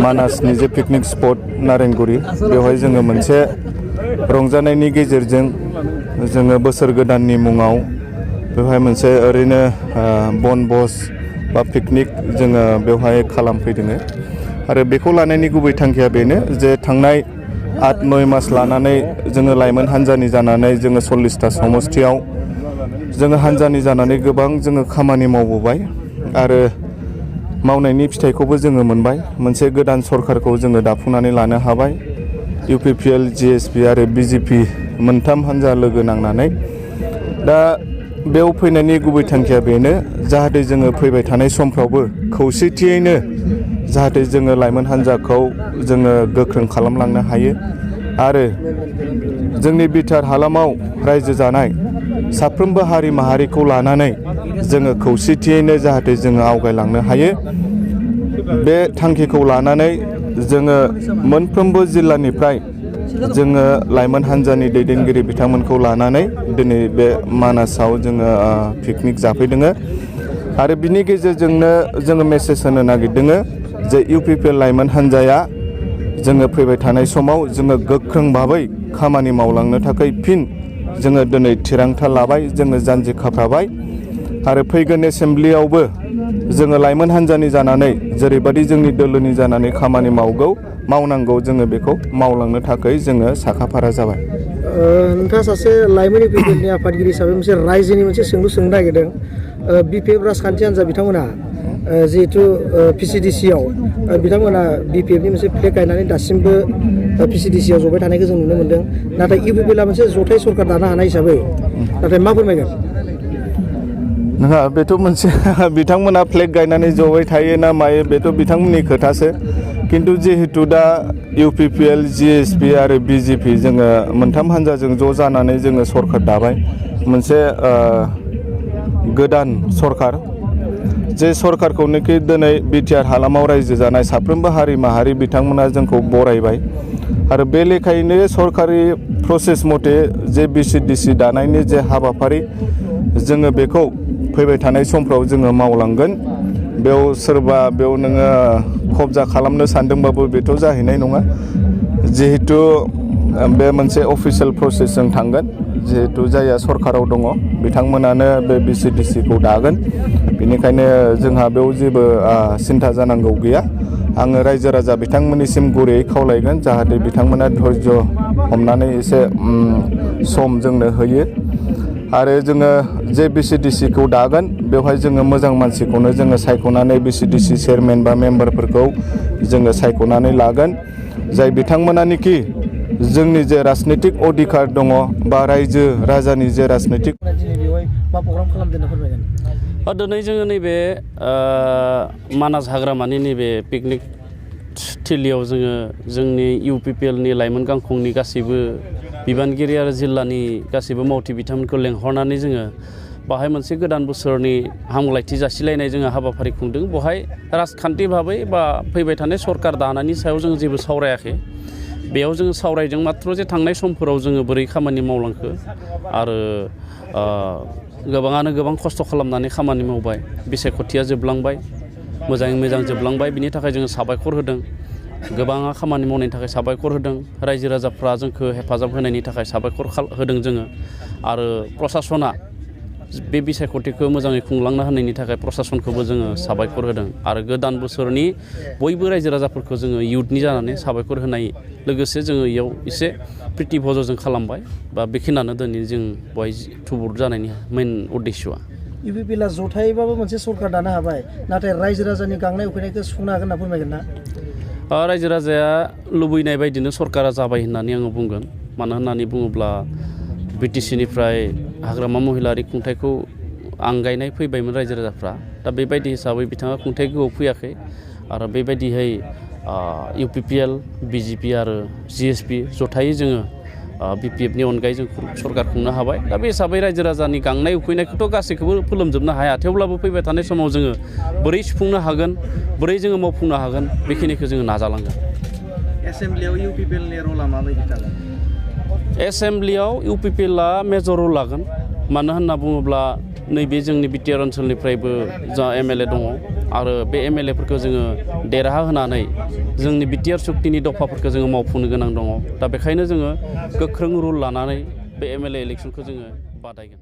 मानासनि जे picnic spot नारेंगुरि बेवहाय जोङो मोनसे रंजानायनि गेजेरजों जोङो बोसोर गोदाननि मुङाव बेवहाय मोनसे ओरैनो बनभोज बा पिकनिक जोङो बेवहाय खालामफैदों आरो बेखौ लानायनि गुबै थांखिया बेनो जे थांनाय 8-9 मास लानानै जोङो लाइमोन हान्जानि जानानै जोङो 40टा समस्थियाव जोङो हान्जानि जानानै गोबां जोङो खामानि मावबोबाय आरो मावनायनि फिथाइखौबो जोङो मोनबाय मोनसे गोदान सरखारखौ जोङो दाफुंनानै लानो हाबाय UPPL GSP आरो BJP मोनथाम हान्जा लोगो नांनानै दा बेयाव फैनायनि गुबै थांखिया बेनो जाहाथे जोङो फैबाय थानाय समफ्रावबो खौसेथियैनो जाहाथे जोङो लाइमोन हान्जाखौ जोङो गोख्रों खालामलांनो हायो आरो जोंनि बिटिआर हालामाव रायजो जानाय साफ्रोमबो हारि माहारिखौ लानानै जोङो खौसेथियैनो जाहाथे जोङो आवगायलांनो हायो बे थांखिखौ लानानै जोङो मोनफ्रोमबो जिल्लानिफ्राय जोङो लाइमोन हान्जानि दैदेनगिरि बिथांमोनखौ लानानै दिनै बे मानासाव जोङो पिकनिक जाफैदों आरो बिनि गेजेरजोंनो जोङो मेसेज होनो नागिरदों जे UPPL लाइमोन हान्जाया जोङो फैबाय थानाय समाव जोङो गोख्रों भाबै खामानि मावलांनो थाखाय फिन जोङो दिनै थिरांथा लाबाय जोङो जानजि खाफ्राबाय आरो फैगोन एसेम्ब्लियावबो जोङो लाइमोन हान्जानि जानानै जेरैबायदि जोंनि दोलोनि जानानै खामानि मावनांगौ जोङो बेखौ मावलांनो थाखाय जोङो साखाफारा जाबाय। नोंथाङा सासे लाइमोन UPPLनि आफादगिरि हिसाबै मोनसे रायजोनि मोनसे सोंनो नागिरदों BPF राजखान्थि हान्जा बिथांमोना जिहेथु PCDC-आव बिथांमोना BPFनि मोनसे फ्लेग गायनानै दासिमबो PCDC-आव जबाय थानायखौ जों नुनो मोन्दों नाथाय UPPL-आ मोनसे जथाय सरकार दानो हानाय हिसाबै नाथाय मा फोरमायगोन? नङा बेथ' मोनसे बिथांमोना फ्लेग गायनानै जबाय थायो ना मायो बेथ' बिथांमोननि खोथासो किन्तु जिहेतु दा UPPL GSP आरो BJP जोङो मोनथाम हान्जाजों ज' जानानै जोङो सरकार दाबाय मोनसे गोदान सरकार जे सरकारखौनोखि दिनै बिटिआर हालामाव रायजो जानाय साफ्रोमबो हारि माहारि बिथांमोना जोंखौ बरायबाय आरो बे लेखायैनो सरकारि प्रसेस मथे जे BCDC दानायनि जे हाबाफारि जोङो बेखौ फैबाय थानाय समफ्राव जोङो मावलांगोन बेयाव सोरबा बेयाव नोङो खबजा खालामनो सानदोंबाबो बेथ' जाहैनाय नङा जिहेतु बे मोनसे अफिसियेल प्रसेसजों थांगोन जिहेतु जायहा सरकाराव दङ बिथांमोनानो बे BCDC-खौ दागोन बेनिखायनो जोंहा बेयाव जेबो सिन्था जानांगौ गैया आङो रायजो राजा बिथांमोननिसिम गुरैयै खावलायगोन जाहाथे बिथांमोना धैर्य हमनानै एसे सम जोंनो होयो आरो जोङो जे BCDC-खौ दागोन बेवहाय जोङो मोजां मानसिखौनो जोङो सायख'नानै BCDC चेयारमेन बा मेम्बारफोरखौ जोङो सायख'नानै लागोन जाय बिथांमोनानिखि जोंनि जे राजनितिक अधिकार दङ बा रायजो राजानि जे राजनितिक दिनै जोङो नैबे मानास हाग्रामानि नैबे पिकनिक थिलियाव जोङो जोंनि UPPL-नि लाइमोन गांखंनि गासैबो बिबानगिरि आरो जिल्लानि गासैबो मावथि बिथांमोनखौ लेंहरनानै जोङो बाहाय मोनसे गोदान बोसोरनि हामलायथि जासिलायनाय जोङो हाबाफारि खुंदों बहाय राजखान्थि भाबै बा फैबाय थानाय सरकार दानायनि सायाव जों जेबो सावरायाखै बेयाव जोङो सावरायदों माथ्र जे थांनाय समफोराव जोङो बोरै खामानि मावलांखो आरो गोबाङानो गोबां खस्थ' खालामनानै खामानि मावबाय बिसायख'थिया जोबलांबाय मोजाङै मोजां जोबलांबाय बिनि थाखाय जोङो साबायखर होदों गोबाङा खामानि मावनायनि थाखाय साबायखर होदों रायजो राजाफ्रा जोंखौ हेफाजाब होनायनि थाखाय साबायखर होदों जोङो आरो प्रसासना बे बिसायख'थिखौ मोजाङै खुंलांना होनायनि थाखाय प्रसासनखौबो जोङो साबायखर होदों आरो गोदान बोसोरनि बयबो रायजो राजाफोरखौ जोङो इयुथनि जानानै साबायखर होनाय लोगोसे जोङो इयाव एसे प्रिति भज जों खालामबाय बा बेखिनियानो दिनै जों बहाय थुबुर जानायनि मेन उद्देश्यआ UPPL-आ जथायैबाबो मोनसे सरकार दानो हाबाय नाथाय रायजो राजानि गांनाय उखैनायखौ सुफुंनो हागोन होनना फोरमायगोन ना? रायजो राजाया लुबैनाय बायदिनो सरकारा जाबाय होननानै आङो बुंगोन मानो होननानै बुङोब्ला BTC-निफ्राय हाग्रामा महिलारि खुंथायखौ आंगायनाय फैबायमोन रायजो राजाफ्रा दा बेबायदि हिसाबै बिथाङा खुंथाय गोहोआव फैयाखै आरो बेबायदिहै UPPL BJP आरो GSP जथायै जोङो BPF-नि अनगायै जों सरकार खुंनो हाबाय दा बे हिसाबै रायजो राजानि गांनाय उखैनायखौथ' गासैखौबो फोलोमजोबनो हाया थेवब्लाबो फैबाय थानाय समाव जोङो बोरै सुफुंनो हागोन बोरै जोङो मावफुंनो हागोन बेखिनिखौ जोङो नाजालांगोन। एसेम्ब्लियाव UPPL-नि रला माबायदि थागोन? एसेम्ब्लियाव UPPL-आ मेजर रल लागोन मानो होनना बुङोब्ला नैबे जोंनि बिटिआर ओनसोलनिफ्रायबो जा एमएलए दङ आरो बे एमएलएफोरखौ जोङो देरहा होनानै जोंनि बिटिआर सुक्तिनि दफाफोरखौ जोङो मावफुंनो गोनां दङ दा बेखायनो जोङो गोख्रों रुल लानानै बे एमएलए इलेक्सनखौ जोङो बादायगोन